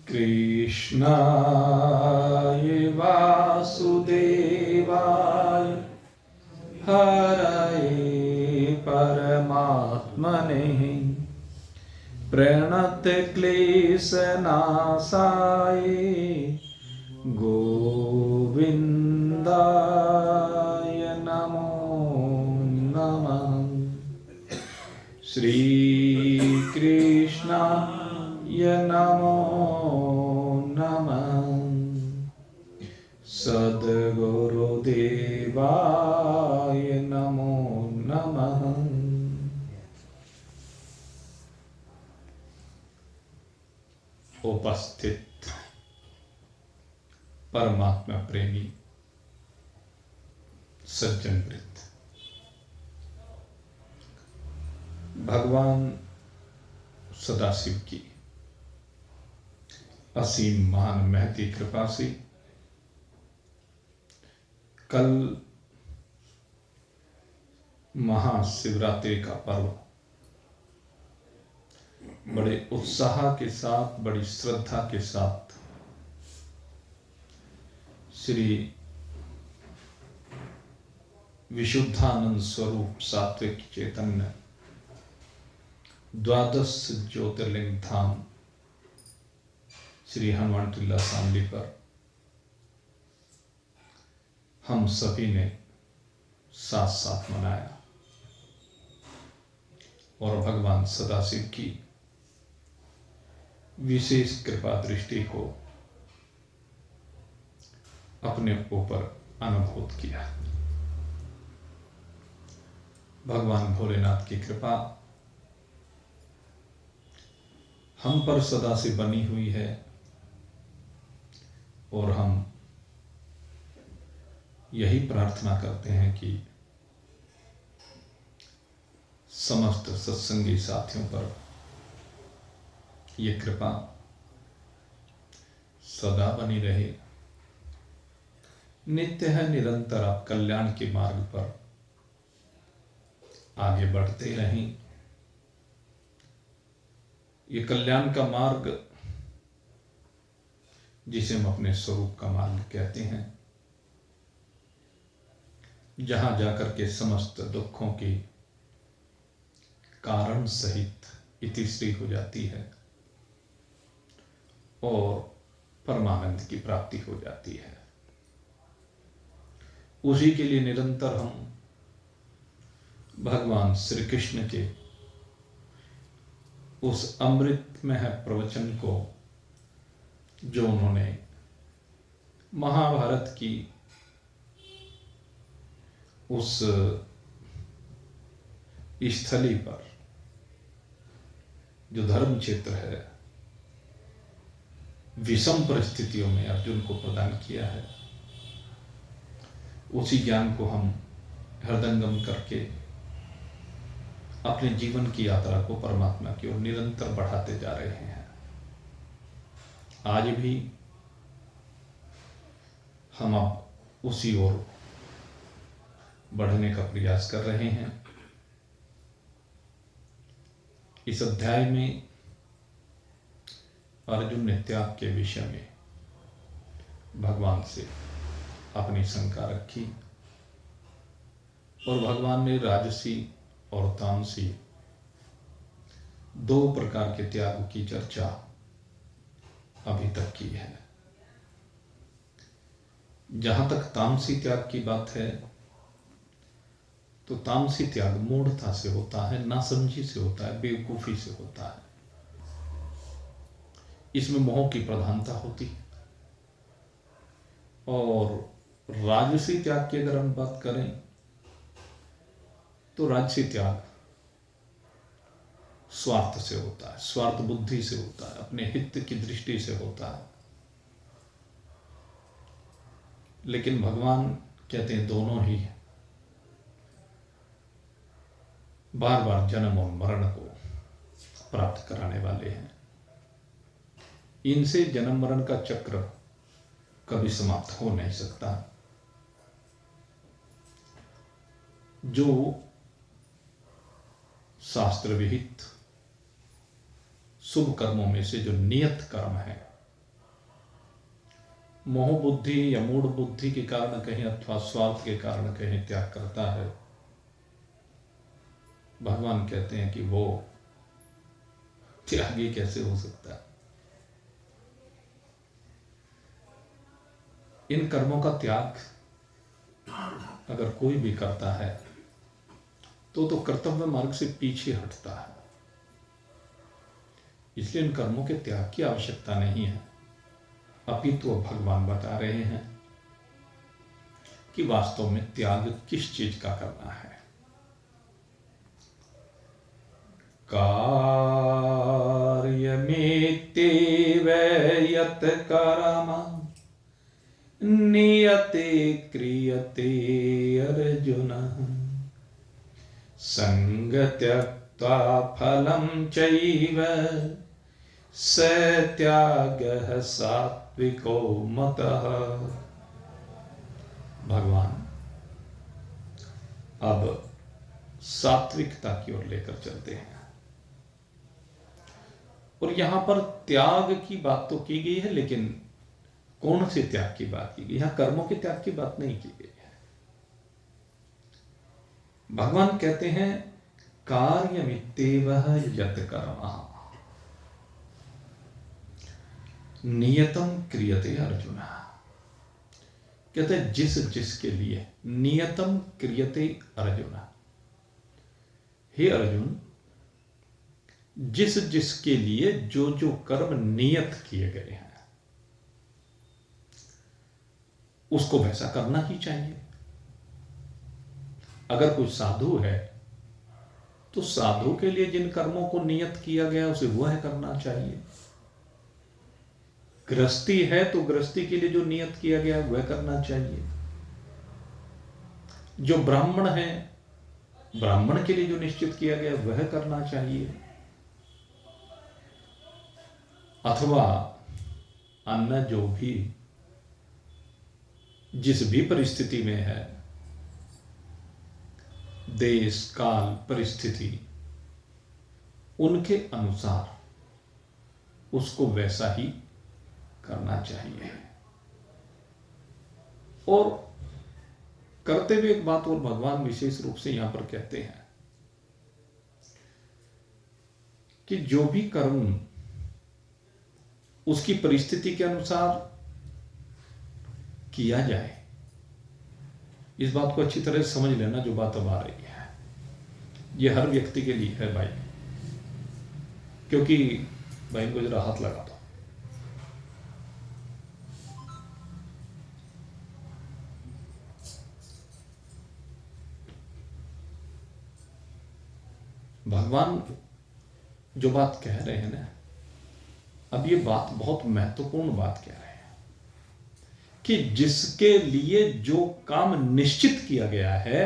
कृष्णाय वासुदेवाय हरये परमात्मने प्रणतक्लेशनाशाय गोविन्दाय नमो नमः। श्रीकृष्णाय नमो नमः। सद्गुरुदेवाय नमो नमः। उपस्थित परमात्मा प्रेमी सज्जन वृत्त, भगवान सदाशिव की असीम महान महती कृपा से कल महाशिवरात्रि का पर्व बड़े उत्साह के साथ, बड़ी श्रद्धा के साथ श्री विशुद्धानंद स्वरूप सात्विक चैतन्य द्वादश ज्योतिर्लिंग धाम श्री हनुमान टिल्ला शामली पर हम सभी ने साथ साथ मनाया और भगवान सदाशिव की विशेष कृपा दृष्टि को अपने ऊपर अनुभूत किया। भगवान भोलेनाथ की कृपा हम पर सदा से बनी हुई है और हम यही प्रार्थना करते हैं कि समस्त सत्संगी साथियों पर ये कृपा सदा बनी रहे, नित्य है निरंतर आप कल्याण के मार्ग पर आगे बढ़ते रहें। ये कल्याण का मार्ग जिसे हम अपने स्वरूप का मार्ग कहते हैं, जहां जाकर के समस्त दुखों की कारण सहित इतिश्री हो जाती है और परमानंद की प्राप्ति हो जाती है। उसी के लिए निरंतर हम भगवान श्री कृष्ण के उस अमृतमय प्रवचन को, जो उन्होंने महाभारत की उस स्थली पर, जो धर्म क्षेत्र है, विषम परिस्थितियों में अर्जुन को प्रदान किया है, उसी ज्ञान को हम हृदयंगम करके अपने जीवन की यात्रा को परमात्मा की ओर निरंतर बढ़ाते जा रहे हैं। आज भी हम अब उसी ओर बढ़ने का प्रयास कर रहे हैं। इस अध्याय में अर्जुन ने त्याग के विषय में भगवान से अपनी शंका रखी और भगवान ने राजसी और तामसी दो प्रकार के त्याग की चर्चा अभी तक की है। जहां तक तामसी त्याग की बात है, तो तामसी त्याग मूढ़ता से होता है, नासमझी से होता है, बेवकूफी से होता है। इसमें मोह की प्रधानता होती है। और राजसी त्याग की अगर हम बात करें, तो राजसी त्याग स्वार्थ से होता है, स्वार्थ बुद्धि से होता है, अपने हित की दृष्टि से होता है। लेकिन भगवान कहते हैं दोनों ही बार बार जन्म और मरण को प्राप्त कराने वाले हैं। इनसे जन्म मरण का चक्र कभी समाप्त हो नहीं सकता। जो शास्त्र विहित शुभ कर्मों में से जो नियत कर्म है, मोह बुद्धि या मूढ़ बुद्धि के कारण कहीं अथवा स्वार्थ के कारण कहीं त्याग करता है, भगवान कहते हैं कि वो त्यागी कैसे हो सकता है। इन कर्मों का त्याग अगर कोई भी करता है तो कर्तव्य मार्ग से पीछे हटता है। इसलिए इन कर्मों के त्याग की आवश्यकता नहीं है। अपितु भगवान बता रहे हैं कि वास्तव में त्याग किस चीज का करना है। कार्यमेत्येव यत् कर्म नियते क्रियते अर्जुन संग त्यक्त्वा फलं चैव स त्यागः सात्विको मतः। भगवान अब सात्विकता की ओर लेकर चलते हैं और यहां पर त्याग की बात तो की गई है, लेकिन कौन से त्याग की बात की गई? यहां कर्मों के त्याग की बात नहीं की गई है। भगवान कहते हैं कार्यमित्येव यत् कर्मः नियतम क्रियते अर्जुन। कहते हैं जिस जिसके लिए नियतम क्रियते अर्जुन। हे अर्जुन, जिस जिसके लिए जो जो कर्म नियत किए गए हैं उसको वैसा करना ही चाहिए। अगर कोई साधु है तो साधु के लिए जिन कर्मों को नियत किया गया उसे वह करना चाहिए। गृहस्थी है तो गृहस्थी के लिए जो नियत किया गया वह करना चाहिए। जो ब्राह्मण है, ब्राह्मण के लिए जो निश्चित किया गया वह करना चाहिए। अथवा अन्य जो भी जिस भी परिस्थिति में है, देश काल परिस्थिति, उनके अनुसार उसको वैसा ही करना चाहिए। और करते हुए एक बात और भगवान विशेष रूप से यहां पर कहते हैं कि जो भी कर्म उसकी परिस्थिति के अनुसार किया जाए, इस बात को अच्छी तरह समझ लेना जो बात अब आ रही है। यह हर व्यक्ति के लिए है भाई, क्योंकि भाई को जरा हाथ लगा दो। भगवान जो बात कह रहे हैं ना, अब ये बात बहुत महत्वपूर्ण बात कह रहे हैं कि जिसके लिए जो काम निश्चित किया गया है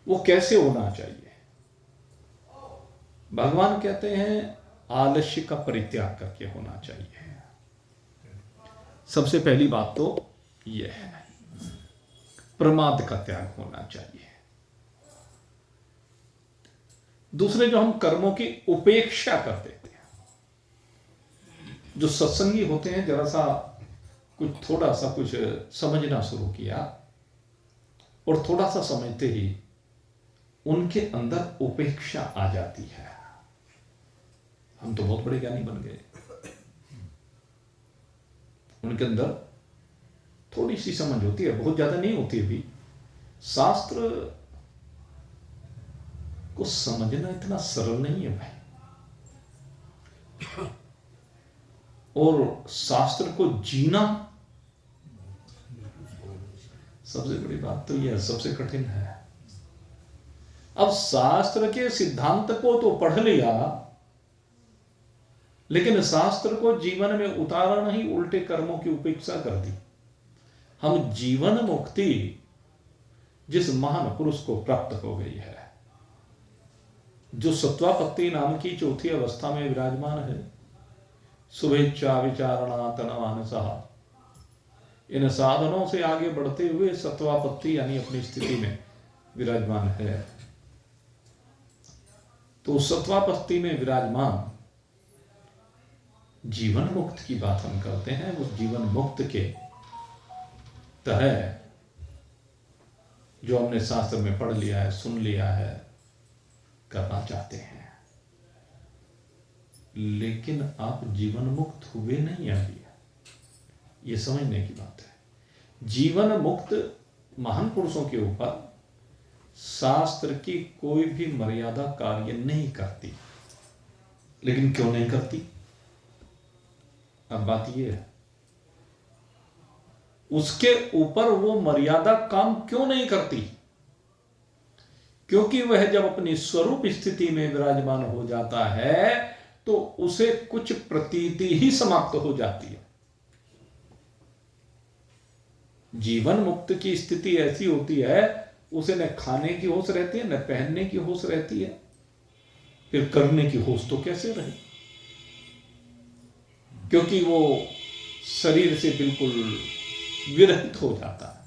वो कैसे होना चाहिए। भगवान कहते हैं आलस्य का परित्याग करके होना चाहिए। सबसे पहली बात तो यह है, प्रमाद का त्याग होना चाहिए। दूसरे, जो हम कर्मों की उपेक्षा कर देते हैं। जो सत्संगी होते हैं, जरा सा कुछ थोड़ा सा कुछ समझना शुरू किया और थोड़ा सा समझते ही उनके अंदर उपेक्षा आ जाती है। हम तो बहुत बड़े ज्ञानी बन गए। उनके अंदर थोड़ी सी समझ होती है, बहुत ज्यादा नहीं होती अभी। शास्त्र को समझना इतना सरल नहीं है भाई, और शास्त्र को जीना सबसे बड़ी बात तो यह सबसे कठिन है। अब शास्त्र के सिद्धांत को तो पढ़ लिया, लेकिन शास्त्र को जीवन में उतारा नहीं, उल्टे कर्मों की उपेक्षा कर दी। हम जीवन मुक्ति जिस महान पुरुष को प्राप्त हो गई है, जो सत्वापत्ति नाम की चौथी अवस्था में विराजमान है, शुभेच्छा विचारणा तनवानसः, इन साधनों से आगे बढ़ते हुए सत्वापत्ति यानी अपनी स्थिति में विराजमान है। तो सत्वापत्ति में विराजमान जीवन मुक्त की बात हम करते हैं, उस जीवन मुक्त के तरह जो हमने शास्त्र में पढ़ लिया है, सुन लिया है, करना चाहते हैं, लेकिन आप जीवन मुक्त हुए नहीं अभी। ये समझने की बात है। जीवन मुक्त महान पुरुषों के ऊपर शास्त्र की कोई भी मर्यादा कार्य नहीं करती। लेकिन क्यों नहीं करती? अब बात यह है, उसके ऊपर वो मर्यादा काम क्यों नहीं करती? क्योंकि वह जब अपनी स्वरूप स्थिति में विराजमान हो जाता है तो उसे कुछ प्रतीति ही समाप्त हो जाती है। जीवन मुक्त की स्थिति ऐसी होती है, उसे न खाने की होश रहती है, न पहनने की होश रहती है, फिर करने की होश तो कैसे रहे? क्योंकि वो शरीर से बिल्कुल विरहित हो जाता है।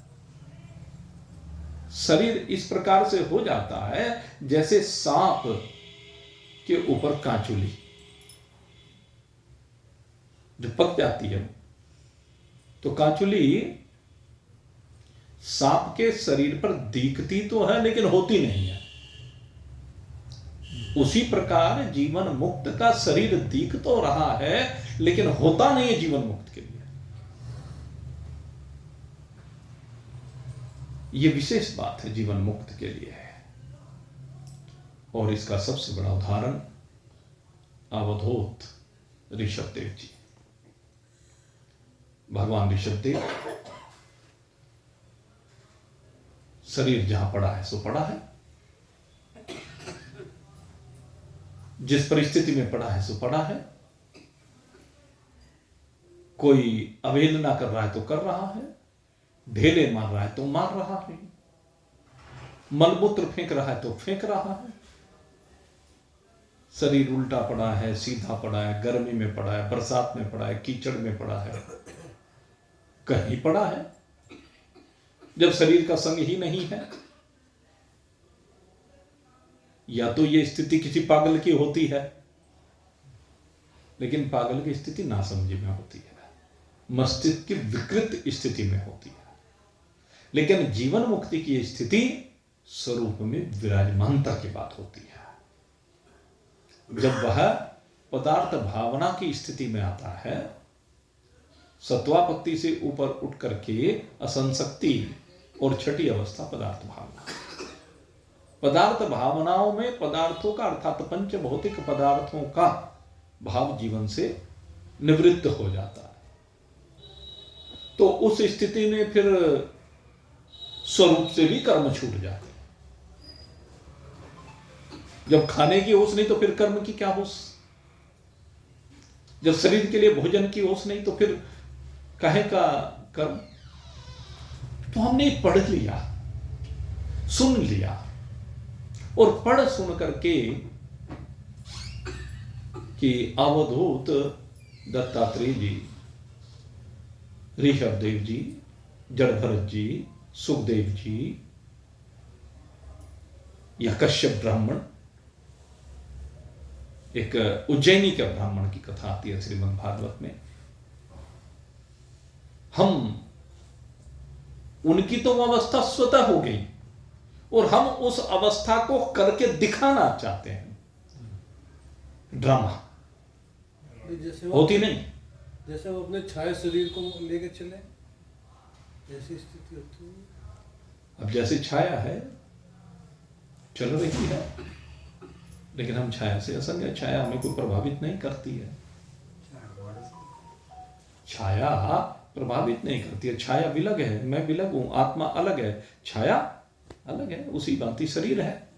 शरीर इस प्रकार से हो जाता है जैसे सांप के ऊपर कांचुली जो पक जाती है, तो कांचुली सांप के शरीर पर दिखती तो है लेकिन होती नहीं है। उसी प्रकार जीवन मुक्त का शरीर दिख तो रहा है लेकिन होता नहीं है जीवन मुक्त के लिए। यह विशेष बात है जीवन मुक्त के लिए है। और इसका सबसे बड़ा उदाहरण अवधूत ऋषभदेव जी। भगवान ऋषभदेव शरीर जहां पड़ा है सो पड़ा है, जिस परिस्थिति में पड़ा है सो पड़ा है। कोई अवहेलना कर रहा है तो कर रहा है, ढेले मार रहा है तो मार रहा है, मलमूत्र फेंक रहा है तो फेंक रहा है। शरीर उल्टा पड़ा है, सीधा पड़ा है, गर्मी में पड़ा है, बरसात में पड़ा है, कीचड़ में पड़ा है, कहीं पड़ा है जब शरीर का संग ही नहीं है। या तो ये स्थिति किसी पागल की होती है, लेकिन पागल की स्थिति नासमझी में होती है, मस्तिष्क की विकृत स्थिति में होती है। लेकिन जीवन मुक्ति की स्थिति स्वरूप में विराजमानता की बात होती है। जब वह पदार्थ भावना की स्थिति में आता है, सत्वापत्ति से ऊपर उठ करके असंशक्ति और छठी अवस्था पदार्थ भावना। पदार्थ भावनाओं में पदार्थों का अर्थात पंच भौतिक पदार्थों का भाव जीवन से निवृत्त हो जाता है। तो उस स्थिति में फिर स्वरूप से भी कर्म छूट जाते हैं। जब खाने की होश नहीं तो फिर कर्म की क्या होश? जब शरीर के लिए भोजन की होश नहीं तो फिर काहे का कर्म? तो हमने पढ़ लिया, सुन लिया, और पढ़ सुन करके कि अवधूत दत्तात्रेय जी, ऋषभदेव जी, जड़भरत जी, सुखदेव जी या कश्यप ब्राह्मण, एक उज्जैनी के ब्राह्मण की कथा आती है श्रीमद् भागवत में। हम उनकी तो अवस्था स्वतः हो गई और हम उस अवस्था को करके दिखाना चाहते हैं। ड्रामा होती नहीं, जैसे वो अपने छाया शरीर को लेके चले, ऐसी स्थिति होती है। अब जैसे छाया है चल रही है, लेकिन हम छाया से असंग है। छाया हमें कोई प्रभावित नहीं करती है। छाया प्रभावित नहीं करती है। छाया विलग है, मैं विलग हूं, आत्मा अलग है, छाया अलग है, उसी भांति शरीर है।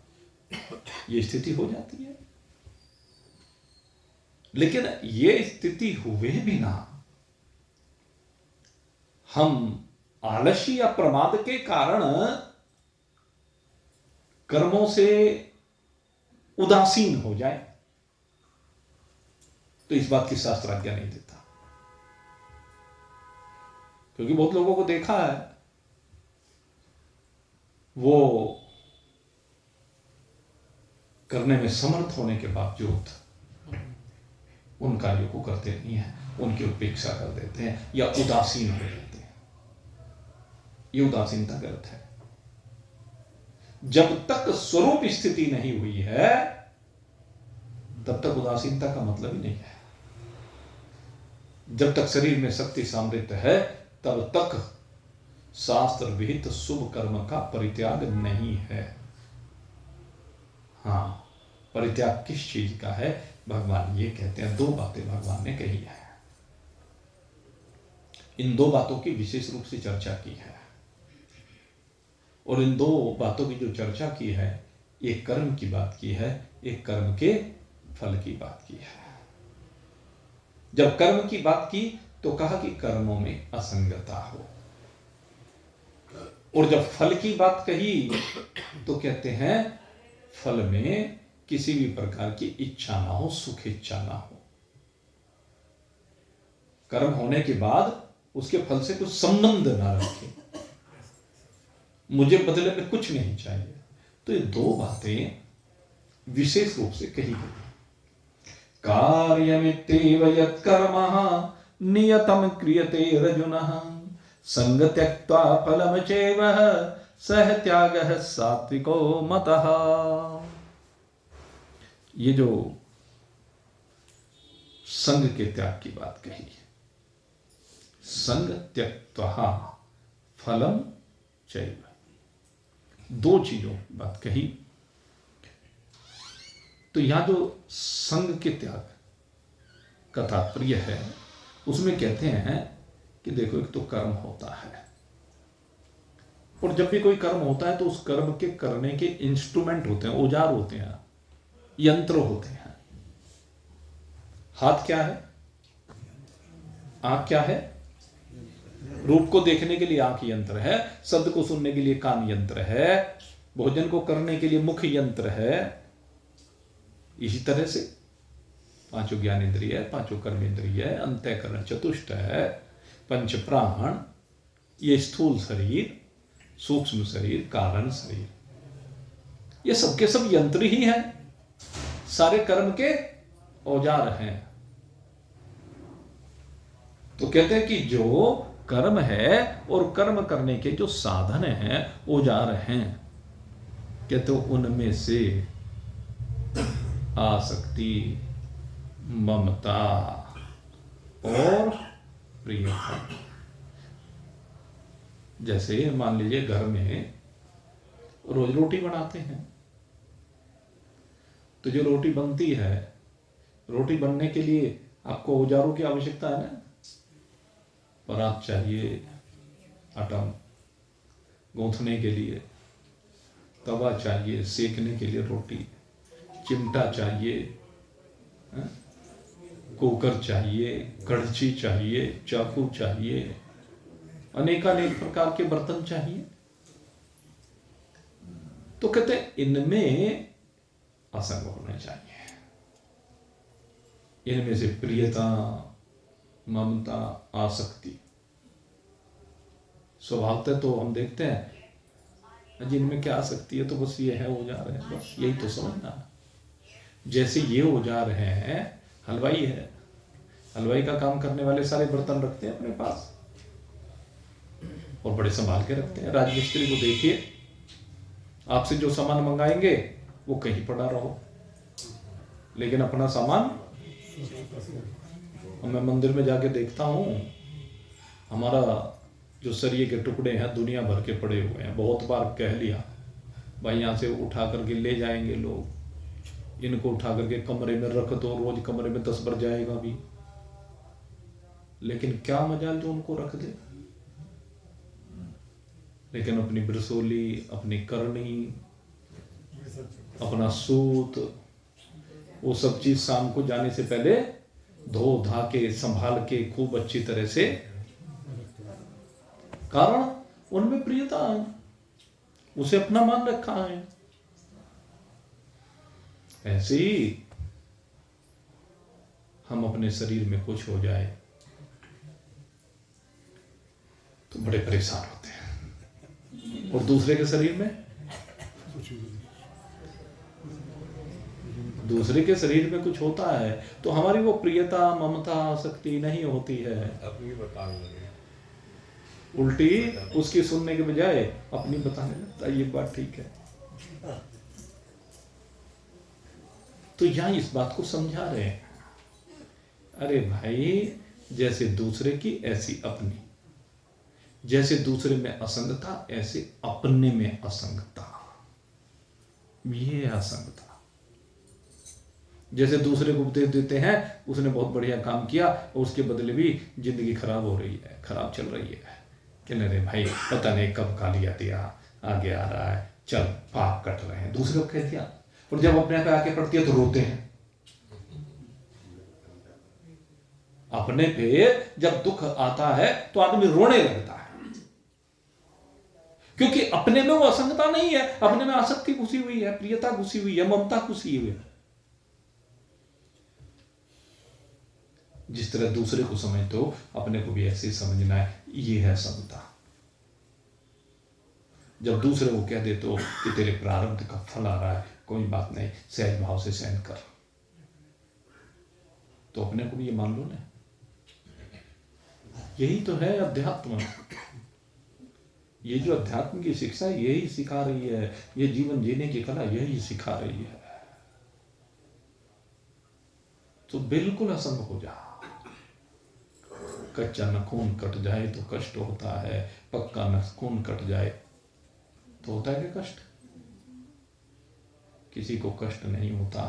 ये स्थिति हो जाती है। लेकिन ये स्थिति हुए बिना हम आलस्य या प्रमाद के कारण कर्मों से उदासीन हो जाए तो इस बात की शास्त्र आज्ञा नहीं देता। क्योंकि बहुत लोगों को देखा है, वो करने में समर्थ होने के बावजूद उन कार्यों को करते नहीं हैं, उनकी उपेक्षा कर देते हैं या उदासीन हो जाते हैं। ये उदासीनता गलत है। जब तक स्वरूप स्थिति नहीं हुई है तब तक उदासीनता का मतलब ही नहीं है। जब तक शरीर में शक्ति सामर्थ्य है तब तक शास्त्र विहित शुभ कर्म का परित्याग नहीं है। हाँ, परित्याग किस चीज का है? भगवान ये कहते हैं, दो बातें भगवान ने कही है। इन दो बातों की विशेष रूप से चर्चा की है, और इन दो बातों की जो चर्चा की है, एक कर्म की बात की है, एक कर्म के फल की बात की है। जब कर्म की बात की तो कहा कि कर्मों में असंगता हो, और जब फल की बात कही तो कहते हैं फल में किसी भी प्रकार की इच्छा ना हो, सुख इच्छा ना हो। कर्म होने के बाद उसके फल से कुछ संबंध ना रखे, मुझे बदले में कुछ नहीं चाहिए। तो ये दो बातें विशेष रूप से कही गई। कार्यमित्येव यत्कर्मः नियतं क्रियते अर्जुनः संग त्यक्त्वा फलं चैव सह त्यागः सात्विको मतः। ये जो संग के त्याग की बात कही है, संग त्यक्त्वा फलम चैव, दो चीजों की बात कही। तो यहां जो संग के त्याग का तात्पर्य है उसमें कहते हैं कि देखो, एक तो कर्म होता है, और जब भी कोई कर्म होता है तो उस कर्म के करने के इंस्ट्रूमेंट होते हैं, औजार होते हैं, यंत्र होते हैं। हाथ क्या है? आंख क्या है? रूप को देखने के लिए आंख यंत्र है, शब्द को सुनने के लिए कान यंत्र है, भोजन को करने के लिए मुख यंत्र है। इसी तरह से पांचों ज्ञानेंद्रिय, पांचों कर्मेंद्रिय, अंतःकरण चतुष्ट है, पंच प्राण, ये स्थूल शरीर, सूक्ष्म शरीर, कारण शरीर, ये सबके सब यंत्र ही हैं, सारे कर्म के औजार हैं। तो कहते हैं कि जो कर्म है और कर्म करने के जो साधन हैं, औजार हैं, कहते उनमें से आसक्ति, ममता और प्रियता। जैसे मान लीजिए घर में रोज रोटी बनाते हैं, तो जो रोटी बनती है, रोटी बनने के लिए आपको औजारों की आवश्यकता है ना। परात चाहिए, आटा गूंथने के लिए, तवा चाहिए सेकने के लिए रोटी, चिमटा चाहिए, कुकर चाहिए, कड़छी चाहिए, चाकू चाहिए, अनेकानेक प्रकार के बर्तन चाहिए। तो कहते हैं इनमें असंग होना चाहिए, इनमें से प्रियता, ममता, आसक्ति। स्वभावतः तो हम देखते हैं जिनमें क्या आसक्ति है तो बस ये है औजार है, बस यही तो समझना। जैसे ये औजार है, हलवाई है, हलवाई का काम करने वाले सारे बर्तन रखते हैं अपने पास और बड़े संभाल के रखते हैं। राजमिस्त्री को देखिए, आपसे जो सामान मंगाएंगे वो कहीं पड़ा रहो, लेकिन अपना सामान। मैं मंदिर में जाके देखता हूँ, हमारा जो सरिये के टुकड़े हैं दुनिया भर के पड़े हुए हैं। बहुत बार कह लिया भाई यहाँ से उठा करके ले जाएंगे लोग, इनको उठा करके कमरे में रख दो, रोज कमरे में 10 भर जाएगा भी, लेकिन क्या मजाल जो उनको रख दे। लेकिन अपनी ब्रसोली, अपनी करनी, अपना सूत, वो सब चीज शाम को जाने से पहले धो धा के संभाल के खूब अच्छी तरह से, कारण उनमें प्रियता है, उसे अपना मान रखा है। ऐसे ही हम अपने शरीर में कुछ हो जाए तो बड़े परेशान होते हैं, और दूसरे के शरीर में दूसरे के शरीर में कुछ होता है तो हमारी वो प्रियता, ममता, आसक्ति नहीं होती है। अपनी बताने लगे। उल्टी उसकी सुनने के बजाय अपनी बताने लगता है। ये बात ठीक है। तो यहां इस बात को समझा रहे हैं, अरे भाई, जैसे दूसरे की ऐसी अपनी, जैसे दूसरे में असंगता ऐसे अपने में असंगता। ये है असंगता। जैसे दूसरे को उपदेश देते हैं, उसने बहुत बढ़िया काम किया और उसके बदले भी जिंदगी खराब हो रही है, खराब चल रही है, कहने रे भाई पता नहीं कब कालिया दिया आगे आ रहा है, चल पाप कट रहे हैं, दूसरे को कह दिया। और जब अपने पे आके पड़ती है तो रोते हैं। अपने पे जब दुख आता है तो आदमी रोने लगता है, क्योंकि अपने में वो असंगता नहीं है, अपने में आसक्ति घुसी हुई है, प्रियता घुसी हुई है, ममता घुसी हुई है। जिस तरह दूसरे को समझते हो, अपने को भी ऐसे ही समझना है। ये है समता। जब दूसरे को कह देते हो कि तेरे प्रारब्ध का फल आ रहा है, कोई बात नहीं, सहज भाव से सहन कर, तो अपने को भी ये मान लो ना। यही तो है अध्यात्म। ये जो अध्यात्म की शिक्षा यही सिखा रही है, ये जीवन जीने की कला यही सिखा रही है। तो बिल्कुल असंग हो जा। कच्चा नखून कट जाए तो कष्ट होता है, पक्का नखून कट जाए तो होता है क्या कष्ट? किसी को कष्ट नहीं होता।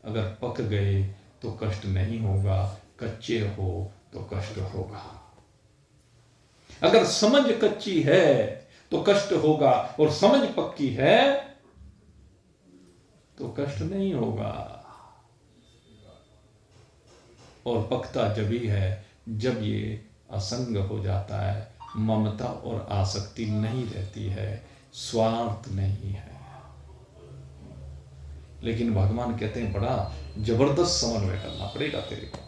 अगर पक गए तो कष्ट नहीं होगा, कच्चे हो तो कष्ट होगा। अगर समझ कच्ची है तो कष्ट होगा, और समझ पक्की है तो कष्ट नहीं होगा। और पकता जब ही है जब ये असंग हो जाता है, ममता और आसक्ति नहीं रहती है, स्वार्थ नहीं है। लेकिन भगवान कहते हैं बड़ा जबरदस्त समन्वय करना पड़ेगा तेरे को।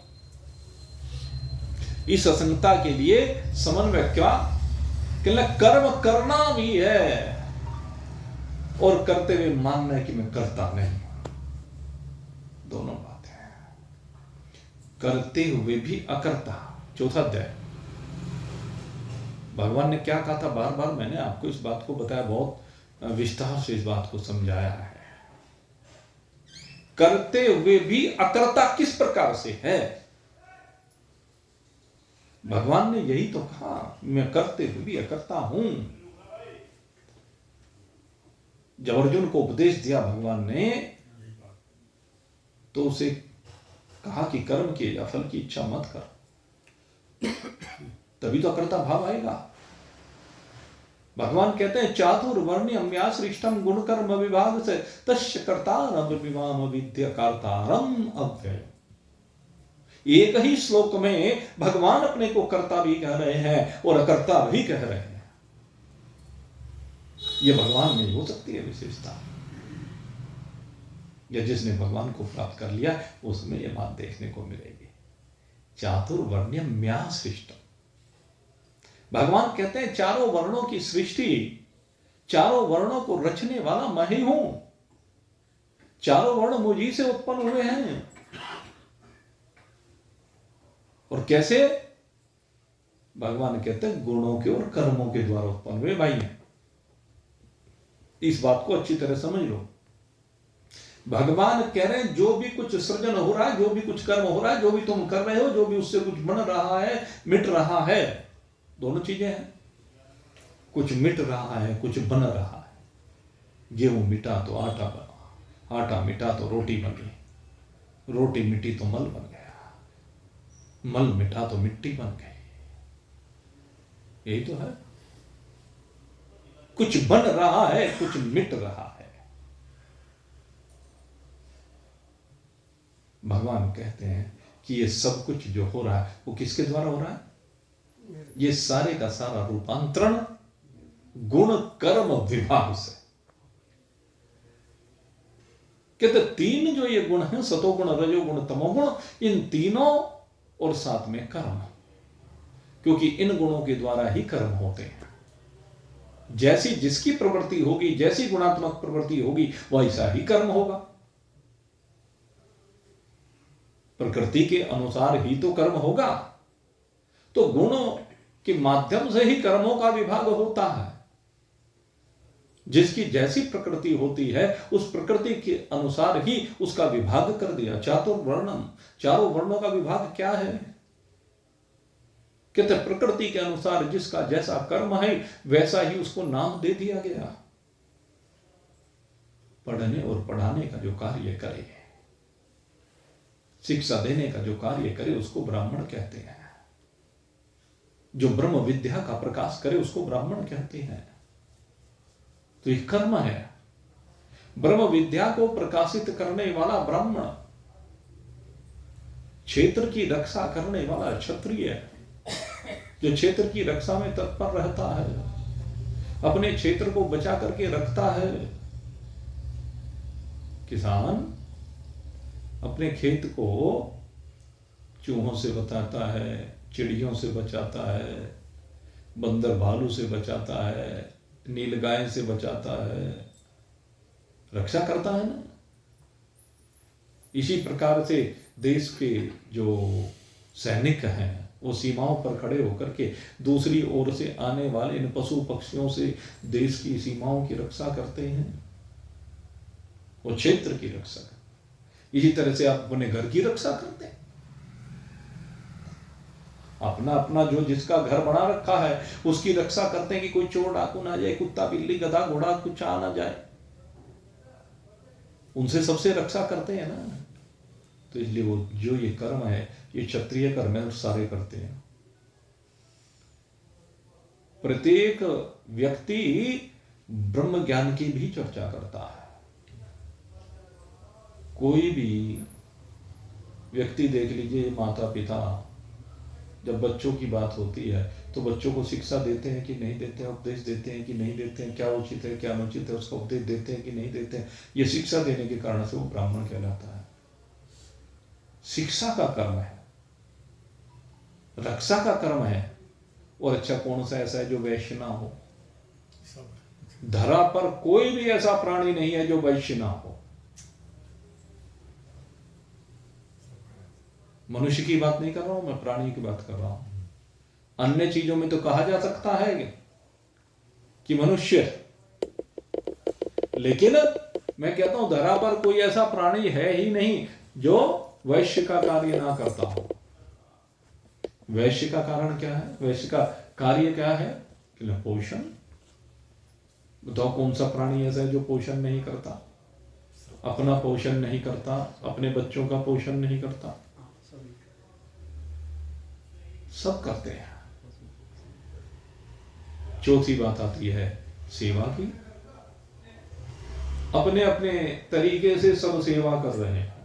इस असंगता के लिए समन्वय क्या? कहना कर्म करना भी है और करते हुए मानना है कि मैं करता नहीं। दोनों बात है। करते हुए भी अकर्ता। चौथा अध्याय भगवान ने क्या कहा था? बार बार मैंने आपको इस बात को बताया, बहुत विस्तार से इस बात को समझाया है। करते हुए भी अकर्ता किस प्रकार से है? भगवान ने यही तो कहा, मैं करते हुए भी अकर्ता हूं। जब अर्जुन को उपदेश दिया भगवान ने, तो उसे कहा कि कर्म किए जा, फल की इच्छा मत कर, तभी तो अकर्ता भाव आएगा। भगवान कहते हैं चातुर्वर्ण्यम सृष्टम गुण कर्म विभाग से तस्य कर्तारम विवाम विद्या कर्तारम अव्यय। एक ही श्लोक में भगवान अपने को कर्ता भी कह रहे हैं और अकर्ता भी कह रहे हैं। यह भगवान में हो सकती है विशेषता, या जिसने भगवान को प्राप्त कर लिया उसमें यह बात देखने को मिलेगी। चातुर्वर्ण्यम सृष्टम, भगवान कहते हैं चारों वर्णों की सृष्टि, चारों वर्णों को रचने वाला मैं ही हूं। चारों वर्ण मुझी से उत्पन्न हुए हैं। और कैसे? भगवान कहते हैं गुणों के और कर्मों के द्वारा उत्पन्न हुए भाई हैं। इस बात को अच्छी तरह समझ लो। भगवान कह रहे हैं जो भी कुछ सृजन हो रहा है, जो भी कुछ कर्म हो रहा है, जो भी तुम कर रहे हो, जो भी उससे कुछ बन रहा है, मिट रहा है, दोनों चीजें हैं। कुछ मिट रहा है, कुछ बन रहा है। गेहूं मिटा तो आटा बना, आटा मिटा तो रोटी बनी, रोटी मिटी तो मल बन गया, मल मिटा तो मिट्टी बन गई। यही तो है। कुछ बन रहा है, कुछ मिट रहा है। भगवान कहते हैं कि ये सब कुछ जो हो रहा है वो किसके द्वारा हो रहा है? ये सारे का सारा रूपांतरण गुण कर्म विभाग से। कहते तीन जो ये गुण हैं, सतोगुण, रजोगुण, तमोगुण, इन तीनों और साथ में कर्म, क्योंकि इन गुणों के द्वारा ही कर्म होते हैं। जैसी जिसकी प्रवृत्ति होगी, जैसी गुणात्मक प्रवृत्ति होगी, वैसा ही कर्म होगा। प्रकृति के अनुसार ही तो कर्म होगा। तो गुणों के माध्यम से ही कर्मों का विभाग होता है। जिसकी जैसी प्रकृति होती है उस प्रकृति के अनुसार ही उसका विभाग कर दिया। चातुर्वर्णम, चारों वर्णों का विभाग क्या है? कहते प्रकृति के अनुसार जिसका जैसा कर्म है वैसा ही उसको नाम दे दिया गया। पढ़ने और पढ़ाने का जो कार्य करे, शिक्षा देने का जो कार्य करे उसको ब्राह्मण कहते हैं। जो ब्रह्म विद्या का प्रकाश करे उसको ब्राह्मण कहते हैं। तो यह कर्म है। ब्रह्म विद्या को प्रकाशित करने वाला ब्राह्मण, क्षेत्र की रक्षा करने वाला क्षत्रिय, जो क्षेत्र की रक्षा में तत्पर रहता है, अपने क्षेत्र को बचा करके रखता है। किसान अपने खेत को चूहों से बचाता है, चिड़ियों से बचाता है, बंदर भालू से बचाता है, नीलगाय से बचाता है, रक्षा करता है ना। इसी प्रकार से देश के जो सैनिक हैं वो सीमाओं पर खड़े होकर के दूसरी ओर से आने वाले इन पशु पक्षियों से देश की सीमाओं की रक्षा करते हैं, वो क्षेत्र की रक्षा करते। इसी तरह से आप अपने घर की रक्षा करते हैं। अपना अपना जो जिसका घर बना रखा है उसकी रक्षा करते हैं कि कोई चोर डाकू ना जाए, कुत्ता बिल्ली गधा घोड़ा कुछ आ ना जाए, उनसे सबसे रक्षा करते हैं ना। तो इसलिए वो जो ये कर्म है ये क्षत्रिय कर्म है, सारे करते हैं। प्रत्येक व्यक्ति ब्रह्म ज्ञान की भी चर्चा करता है। कोई भी व्यक्ति देख लीजिए, माता पिता जब बच्चों की बात होती है तो बच्चों को शिक्षा देते हैं कि नहीं देते हैं, उपदेश देते हैं कि नहीं देते हैं, क्या उचित है क्या अनुचित है उसका उपदेश देते हैं कि नहीं देते हैं। ये शिक्षा देने के कारण से वो ब्राह्मण कहलाता है। शिक्षा का कर्म है, रक्षा का कर्म है। और अच्छा कौन सा ऐसा है जो वैश्य ना हो? धरा पर कोई भी ऐसा प्राणी नहीं है जो वैश्य ना हो। मनुष्य की बात नहीं कर रहा हूं मैं, प्राणी की बात कर रहा हूं। अन्य चीजों में तो कहा जा सकता है कि मनुष्य, लेकिन मैं कहता हूं धरा पर कोई ऐसा प्राणी है ही नहीं जो वैश्य का कार्य ना करता हो। वैश्य का कारण क्या है? वैश्य का कार्य क्या है? कि पोषण। बताओ कौन सा प्राणी ऐसा है जो पोषण नहीं करता? अपना पोषण नहीं करता, अपने बच्चों का पोषण नहीं करता, सब करते हैं। चौथी बात आती है सेवा की। अपने अपने तरीके से सब सेवा कर रहे हैं।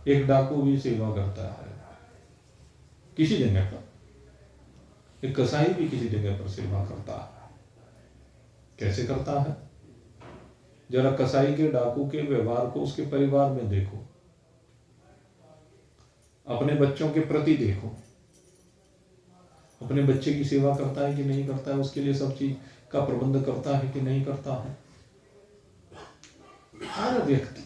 एक डाकू भी सेवा करता है किसी जगह पर, एक कसाई भी किसी जगह पर सेवा करता है। कैसे करता है? जरा कसाई के डाकू के व्यवहार को उसके परिवार में देखो, अपने बच्चों के प्रति देखो, अपने बच्चे की सेवा करता है कि नहीं करता है, उसके लिए सब चीज का प्रबंध करता है कि नहीं करता है। हर व्यक्ति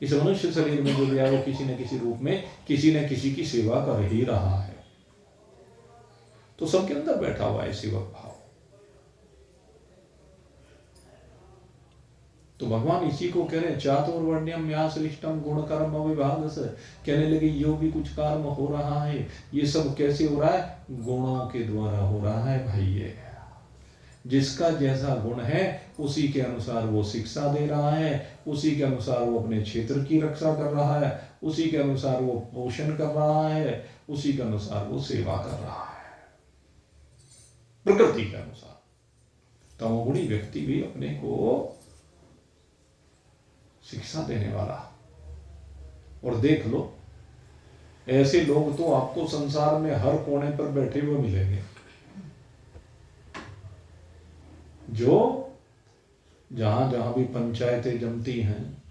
इस मनुष्य शरीर में जो भी है वो किसी न किसी रूप में किसी न किसी की सेवा कर ही रहा है। तो सबके अंदर बैठा हुआ है सेवक भाव। तो भगवान इसी को कह रहे हैं चातुर्वर्ण्यम या श्रेष्ठम गुण कर्म विभाग से। कहने लगे यो भी कुछ कर्म हो रहा है, ये सब कैसे हो रहा है? गुणों के द्वारा हो रहा है भाई। ये जिसका जैसा गुण है उसी के अनुसार वो शिक्षा दे रहा है, उसी के अनुसार वो अपने क्षेत्र की रक्षा कर रहा है, उसी के अनुसार वो पोषण कर रहा है, उसी के अनुसार वो सेवा कर रहा है, प्रकृति के अनुसार। तमोगुणी व्यक्ति भी अपने को शिक्षा देने वाला। और देख लो ऐसे लोग तो आपको संसार में हर कोने पर बैठे हुए मिलेंगे, जो जहां जहां भी पंचायतें जमती हैं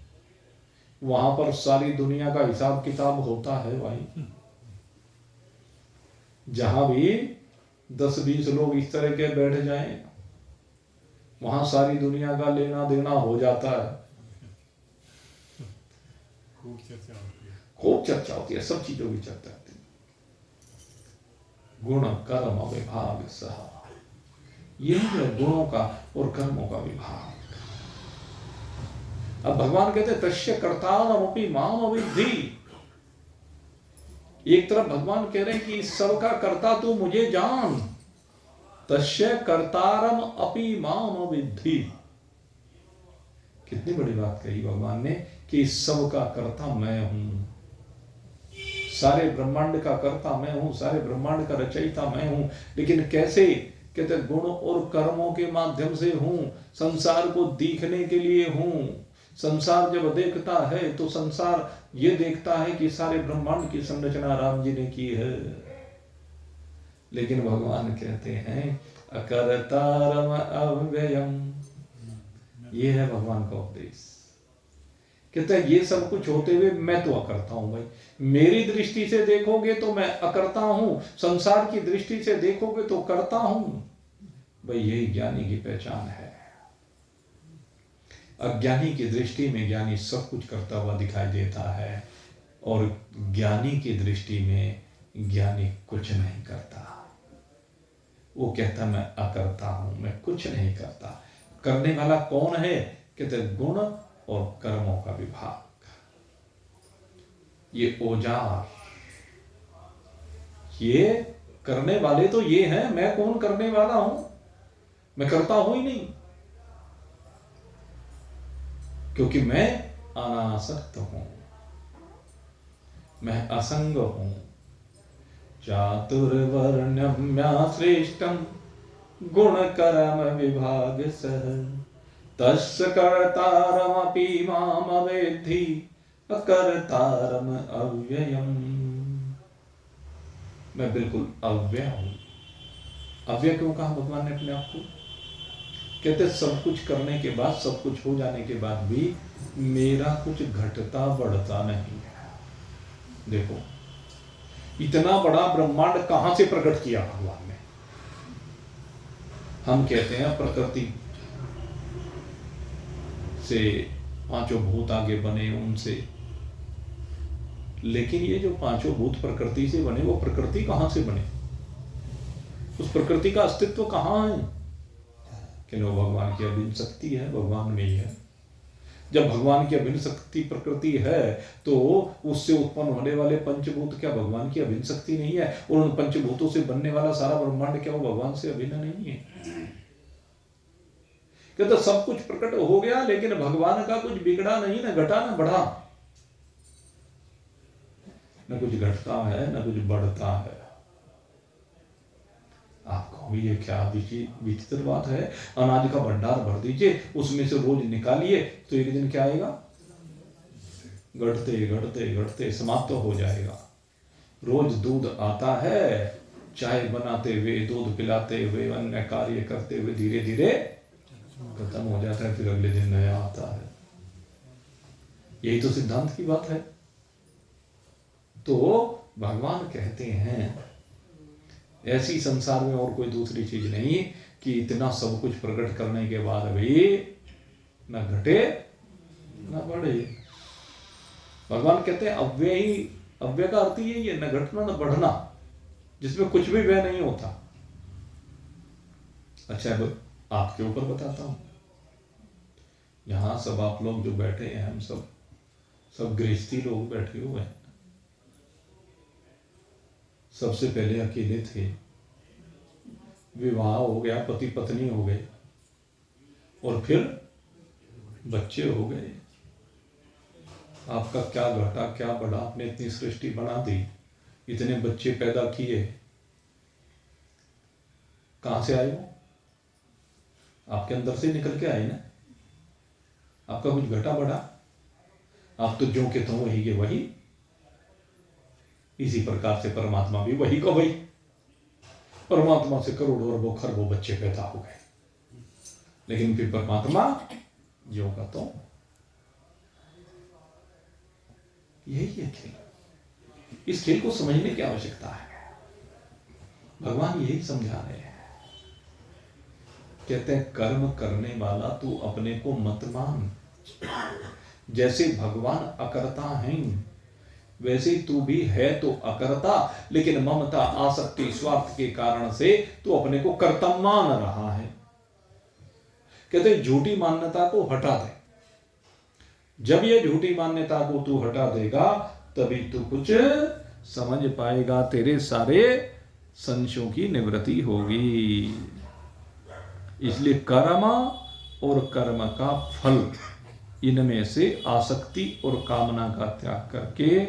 वहां पर सारी दुनिया का हिसाब किताब होता है भाई। जहां भी 10-20 लोग इस तरह के बैठ जाएं वहां सारी दुनिया का लेना देना हो जाता है। खूब चर्चा होती है। खूब चर्चा होती है, सब चीजों की चर्चा होती है। गुण कर्म विभाग सह, यह है गुणों का और कर्मों का विभाग। अब भगवान कहते हैं तस्य कर्तारमपि माम अविद्धि। एक तरफ भगवान कह रहे हैं कि इस सब का कर्ता तू मुझे जान, तस्य कर्तारम अपि माम अविद्धि। कितनी बड़ी बात कही भगवान ने कि इस सब का कर्ता मैं हूं, सारे ब्रह्मांड का कर्ता मैं हूं, सारे ब्रह्मांड का रचयिता मैं हूं। लेकिन कैसे? कहते गुण और कर्मों के माध्यम से हूं, संसार को दिखने के लिए हूं। संसार जब देखता है तो संसार ये देखता है कि सारे ब्रह्मांड की संरचना राम जी ने की है। लेकिन भगवान कहते हैं अकर्तारम अव्ययम, ये है भगवान का उपदेश। कहता है ये सब कुछ होते हुए मैं तो अकर्ता हूं भाई। मेरी दृष्टि से देखोगे तो मैं अकर्ता हूं, संसार की दृष्टि से देखोगे तो करता हूं भाई। यही ज्ञानी की पहचान है। अज्ञानी की दृष्टि में ज्ञानी सब कुछ करता हुआ दिखाई देता है, और ज्ञानी की दृष्टि में ज्ञानी कुछ नहीं करता। वो कहता मैं अकर्ता हूं, मैं कुछ नहीं करता। करने वाला कौन है? कहते गुण और कर्मों का विभाग, ये औजार, ये करने वाले तो ये हैं, मैं कौन करने वाला हूं? मैं करता हूं ही नहीं, क्योंकि मैं अनासक्त हूं, मैं असंग हूं। चातुर्वर्ण्यम्याश्रेष्टं गुणकर्म विभाग सह, तस्य कर्तारमपि माम वेद्धि अकर्तारम अव्ययम। मैं बिल्कुल अव्यय हूं। अव्यय क्यों कहा भगवान ने अपने आप को? कहते सब कुछ करने के बाद, सब कुछ हो जाने के बाद भी मेरा कुछ घटता बढ़ता नहीं है। देखो इतना बड़ा ब्रह्मांड कहां से प्रकट किया भगवान ने? हम कहते हैं प्रकृति से पांचों भूत आगे बने उनसे, लेकिन ये जो पांचों भूत प्रकृति से बने, वो प्रकृति कहां से बने? उस प्रकृति का अस्तित्व कहां है? कि वो भगवान की अभिन्न शक्ति है, भगवान में ही है। जब भगवान की अभिन्न शक्ति प्रकृति है तो उससे उत्पन्न होने वाले पंचभूत क्या भगवान की अभिन्न शक्ति नहीं है? और उन पंचभूतों से बनने वाला सारा ब्रह्मांड क्या वो भगवान से अभिन्न नहीं है? कहते तो सब कुछ प्रकट हो गया, लेकिन भगवान का कुछ बिगड़ा नहीं, ना घटा ना बढ़ा। न कुछ घटता है न कुछ बढ़ता है। आपको ये क्या विचित्र बात है? अनाज का भंडार भर दीजिए, उसमें से रोज निकालिए, तो एक दिन क्या आएगा? घटते घटते घटते समाप्त हो जाएगा। रोज दूध आता है, चाय बनाते हुए, दूध पिलाते हुए, अन्य कार्य करते हुए धीरे धीरे खत्म हो जाता है, फिर अगले दिन नया आता है। यही तो सिद्धांत की बात है। तो भगवान कहते हैं ऐसी संसार में और कोई दूसरी चीज नहीं कि इतना सब कुछ प्रकट करने के बाद भी न घटे न बढ़े। भगवान कहते हैं अव्यय ही, अव्यय का अर्थ यही है, न घटना न बढ़ना, जिसमें कुछ भी व्यय नहीं होता। अच्छा अब आपके ऊपर बताता हूं। यहां सब आप लोग जो बैठे हैं, हम सब गृहस्थी लोग बैठे हुए हैं। सबसे पहले अकेले थे, विवाह हो गया, पति पत्नी हो गए, और फिर बच्चे हो गए। आपका क्या घटा क्या बढ़ा? आपने इतनी सृष्टि बना दी, इतने बच्चे पैदा किए, कहां से आए? वो आपके अंदर से निकल के आए ना। आपका कुछ घटा बढ़ा? आप तो जो के तो वही के वही। इसी प्रकार से परमात्मा भी वही का वही। परमात्मा से करोड़ों अरबों खरबों बच्चे पैदा हो गए, लेकिन फिर परमात्मा जो का तो यही है खेल। इस खेल को समझने की आवश्यकता है। भगवान यही समझा रहे हैं। कहते हैं कर्म करने वाला तू अपने को मत मान। जैसे भगवान अकर्ता हैं, वैसे ही तू भी है तो अकर्ता, लेकिन ममता आसक्ति स्वार्थ के कारण से तू अपने को कर्ता मान रहा है। कहते झूठी मान्यता को हटा दे। जब ये झूठी मान्यता को तू हटा देगा तभी तू कुछ समझ पाएगा, तेरे सारे संशयों की निवृत्ति होगी। इसलिए कर्म और कर्म का फल, इनमें से आसक्ति और कामना का त्याग करके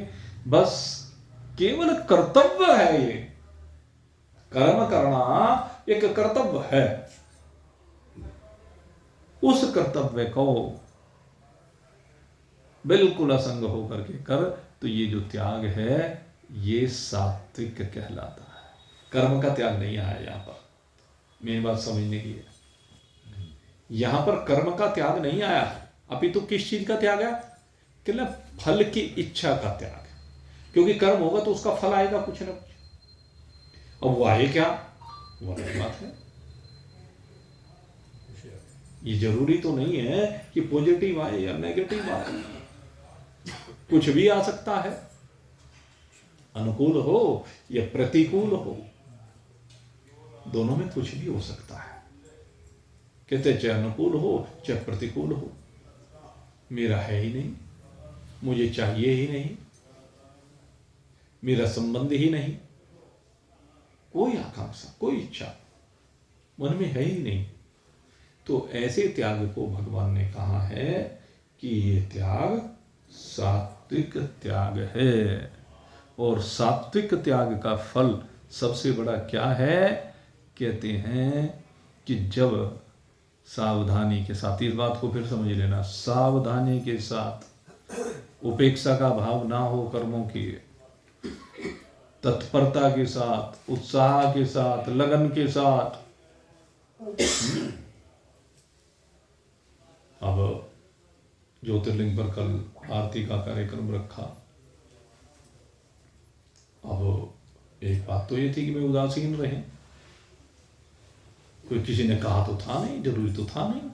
बस केवल कर्तव्य है। ये कर्म करना एक कर्तव्य है, उस कर्तव्य को बिल्कुल असंग होकर के कर, तो ये जो त्याग है ये सात्विक कहलाता है। कर्म का त्याग नहीं आया यहां पर, मेरी बात समझने की है। यहां पर कर्म का त्याग नहीं आया, अपितु किस चीज का त्याग है? कि फल की इच्छा का त्याग, क्योंकि कर्म होगा तो उसका फल आएगा कुछ ना कुछ। अब वो आए क्या, वो अलग बात है। ये जरूरी तो नहीं है कि पॉजिटिव आए या नेगेटिव आए, कुछ भी आ सकता है, अनुकूल हो या प्रतिकूल हो, दोनों में कुछ भी हो सकता है। कहते चाहे अनुकूल हो चाहे प्रतिकूल हो, मेरा है ही नहीं, मुझे चाहिए ही नहीं, मेरा संबंध ही नहीं, कोई आकांक्षा कोई इच्छा मन में है ही नहीं, तो ऐसे त्याग को भगवान ने कहा है कि ये त्याग सात्विक त्याग है। और सात्विक त्याग का फल सबसे बड़ा क्या है? कहते हैं कि जब सावधानी के साथ, इस बात को फिर समझ लेना, सावधानी के साथ उपेक्षा का भाव ना हो कर्मों की, तत्परता के साथ, उत्साह के साथ, लगन के साथ। अब ज्योतिर्लिंग पर कल आरती का कार्यक्रम रखा। अब एक बात तो ये थी कि मैं उदासीन रहे, कोई किसी ने कहा तो था नहीं, जरूरी तो था नहीं,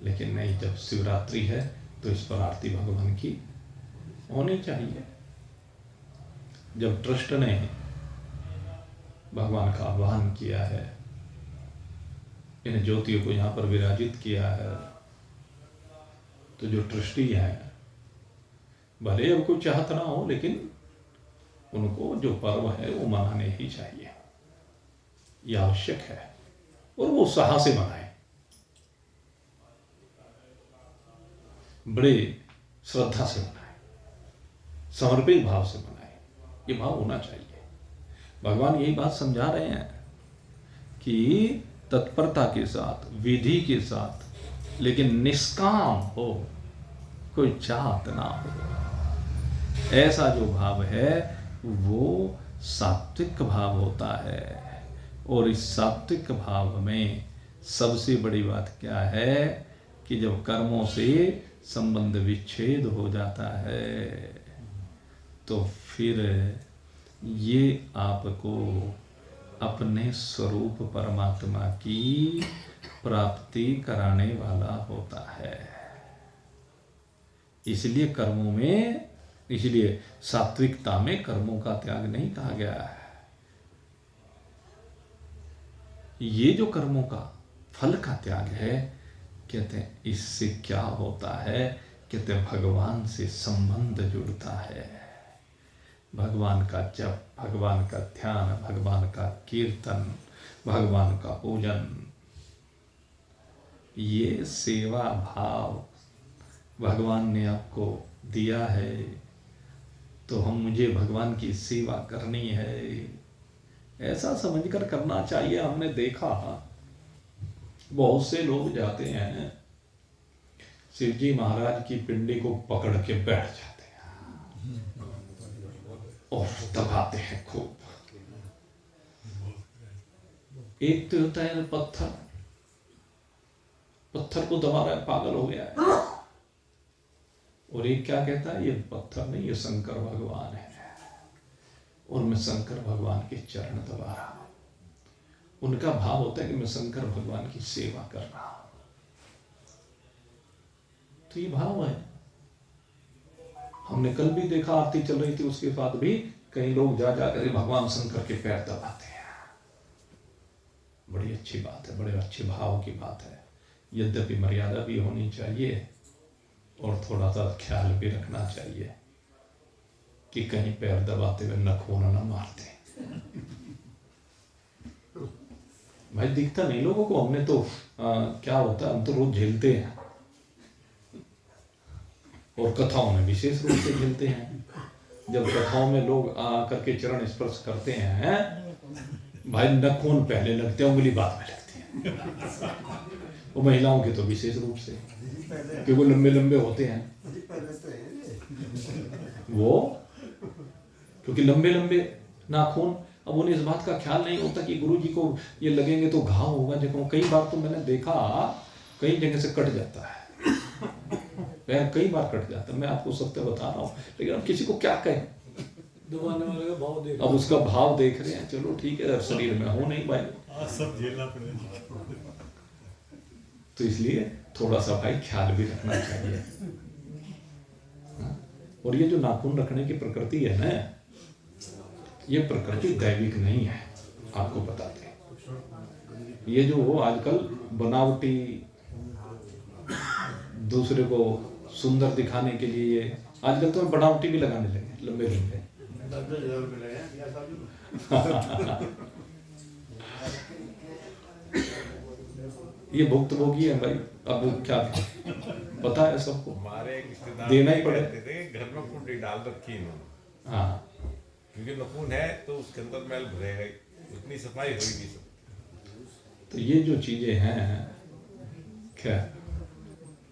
लेकिन नहीं, जब शिवरात्रि है तो इस पर आरती भगवान की होनी चाहिए। जब ट्रस्ट ने भगवान का आह्वान किया है, इन ज्योतियों को यहाँ पर विराजित किया है, तो जो ट्रस्टी हैं, भले अब कोई चाहत ना हो, लेकिन उनको जो पर्व है वो मनाने ही चाहिए, ये आवश्यक है, और वो उत्साह से मनाए, बड़े श्रद्धा से मनाए, समर्पित भाव से मनाए, ये भाव होना चाहिए। भगवान यही बात समझा रहे हैं कि तत्परता के साथ, विधि के साथ, लेकिन निष्काम हो, कोई चाहत ना हो, ऐसा जो भाव है वो सात्विक भाव होता है। और इस सात्विक भाव में सबसे बड़ी बात क्या है कि जब कर्मों से संबंध विच्छेद हो जाता है तो फिर ये आपको अपने स्वरूप परमात्मा की प्राप्ति कराने वाला होता है। इसलिए कर्मों में, इसलिए सात्विकता में कर्मों का त्याग नहीं कहा गया है। ये जो कर्मों का फल का त्याग है, कहते हैं इससे क्या होता है, कहते हैं भगवान से संबंध जुड़ता है। भगवान का जप, भगवान का ध्यान, भगवान का कीर्तन, भगवान का पूजन, ये सेवा भाव भगवान ने आपको दिया है, तो मुझे भगवान की सेवा करनी है, ऐसा समझकर करना चाहिए। हमने देखा बहुत से लोग जाते हैं, शिव जी महाराज की पिंडी को पकड़ के बैठ जाते हैं और दबाते हैं खूब। एक तो होता है पत्थर, पत्थर को दबा रहा है, पागल हो गया है, और एक क्या कहता है, ये पत्थर नहीं, ये शंकर भगवान है, और मैं शंकर भगवान के चरण दबा रहा हूं। उनका भाव होता है कि मैं शंकर भगवान की सेवा कर रहा हूं। तो ये भाव है। हमने कल भी देखा, आरती चल रही थी, उसके बाद भी कई लोग जा कर भगवान शंकर के पैर दबाते हैं। बड़ी अच्छी बात है, बड़े अच्छे भाव की बात है। यद्यपि मर्यादा भी होनी चाहिए और थोड़ा सा ख्याल भी रखना चाहिए कि कहीं पैर दबाते हुए नखून न मारते। भाई दिखता नहीं लोगों को, हमने तो क्या होता है, हम तो रोज झेलते हैं और कथाओं में विशेष रूप से झेलते हैं। जब कथाओं में लोग आकर के चरण स्पर्श करते हैं, भाई नखून पहले लगते हैं, उंगली बाद में लगती है। वो महिलाओं के तो विशेष रूप से, क्योंकि वो लंबे लंबे होते हैं वो, क्योंकि लंबे लंबे नाखून। अब उन्हें इस बात का ख्याल नहीं होता कि गुरु जी को ये लगेंगे तो घाव होगा। देखो कई बार तो मैंने देखा कई जगह से कट जाता है पैर, कई बार कट जाता है। मैं आपको सत्य बता रहा हूँ, लेकिन अब किसी को क्या कहें, दबाने वाले का भाव देख, अब उसका भाव देख रहे हैं। चलो ठीक है, शरीर में हो नहीं भाई, सब झेलना पड़ेगा। तो इसलिए थोड़ा सा भाई ख्याल भी रखना चाहिए। और ये जो नाखून रखने की प्रकृति है ना, ये प्रकृति दैविक नहीं है, आपको बताते हैं। ये जो आजकल बनावटी, दूसरे को सुंदर दिखाने के लिए आजकल तो बनावटी भी लगाने लगे, लंबे लंबे। ये भुक्तभोगी है भाई, अब क्या पता है सबको, हमारे एक रिश्तेदार देना ही पड़े। कहते थे घर में कुंडी डाल रखी इन्होंने, हाँ, क्योंकि नखून है तो उसके अंदर मैल भरेगा ही, उतनी सफाई होगी सब। तो ये जो चीजें हैं, खैर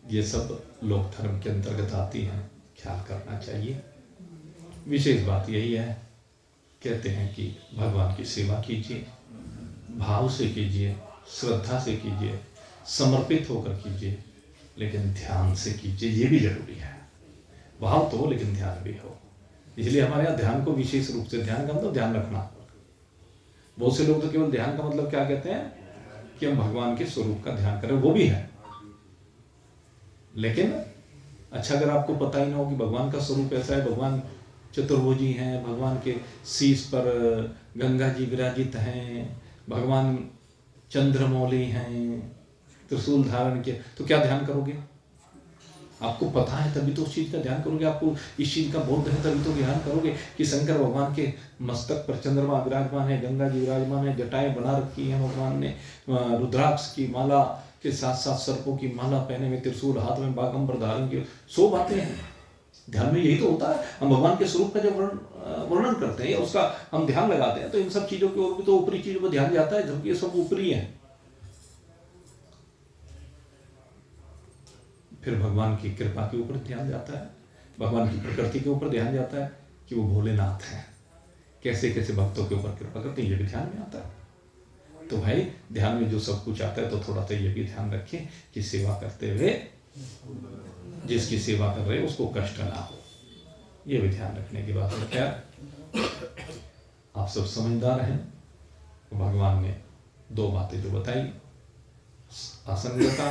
ये सब लोक धर्म के अंतर्गत आती हैं, ख्याल करना चाहिए। विशेष बात यही है, कहते हैं कि भगवान की सेवा कीजिए, भाव से कीजिए, श्रद्धा से कीजिए, समर्पित होकर कीजिए, लेकिन ध्यान से कीजिए, ये भी जरूरी है। भाव तो हो लेकिन ध्यान भी हो। इसलिए हमारे यहाँ ध्यान को विशेष रूप से, ध्यान का मतलब ध्यान रखना। बहुत से लोग तो केवल ध्यान का मतलब क्या कहते हैं कि हम भगवान के स्वरूप का ध्यान करें, वो भी है, लेकिन अच्छा अगर आपको पता ही ना हो कि भगवान का स्वरूप ऐसा है, भगवान चतुर्भुजी हैं, भगवान के शीश पर गंगा जी विराजित हैं, भगवान चंद्रमौली हैं, त्रिशूल धारण के, तो क्या ध्यान करोगे? आपको पता है तभी तो उस चीज का ध्यान करोगे, आपको इस चीज का बोध है तभी तो ध्यान करोगे कि शंकर भगवान के मस्तक पर चंद्रमा विराजमान है, गंगा जी विराजमान है, जटाएं बना रखी है भगवान ने, रुद्राक्ष की माला के साथ साथ सर्पों की माला पहने में, त्रिशूल हाथ में, बागंबर धारण की, सो बातें हैं। ध्यान में यही तो होता है, हम भगवान के स्वरूप का जब वर्णन करते हैं, उसका हम ध्यान लगाते हैं, तो इन सब चीजों की ओर भी तो ऊपरी चीजों पर ध्यान जाता है, जबकि ये सब ऊपरी है। फिर भगवान की कृपा के ऊपर ध्यान जाता है, भगवान की प्रकृति के ऊपर ध्यान जाता है कि वो भोलेनाथ हैं, कैसे कैसे भक्तों के ऊपर कृपा करते हैं, ये भी ध्यान में आता है। तो भाई ध्यान में जो सब कुछ आता है, तो थोड़ा सा ये भी ध्यान रखें कि सेवा करते हुए जिसकी सेवा कर रहे हैं उसको कष्ट ना हो, ये भी ध्यान रखने की बात है। खैर आप सब समझदार हैं, तो भगवान ने दो बातें जो बताई, असंगता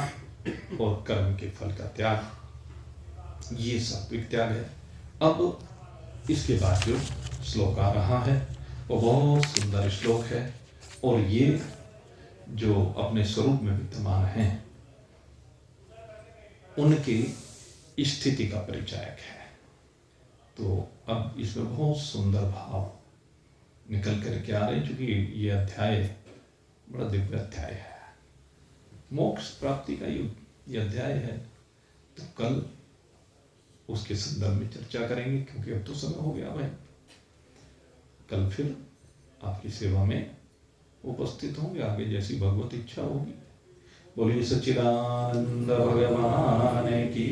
और कर्म के फल का त्याग, ये सात्विक त्याग है। अब इसके बाद जो श्लोक आ रहा है वो बहुत सुंदर श्लोक है, और ये जो अपने स्वरूप में विद्यमान हैं उनकी स्थिति का परिचायक है। तो अब इसमें बहुत सुंदर भाव निकल करके आ रहे हैं, क्योंकि ये अध्याय बड़ा दिव्य अध्याय है, मोक्ष प्राप्ति का ये अध्याय है। तो कल उसके संदर्भ में चर्चा करेंगे, क्योंकि अब तो समय हो गया भाई। कल फिर आपकी सेवा में उपस्थित होंगे, आगे जैसी भगवत इच्छा होगी। बोलिए सच्चिदानंद भगवान की।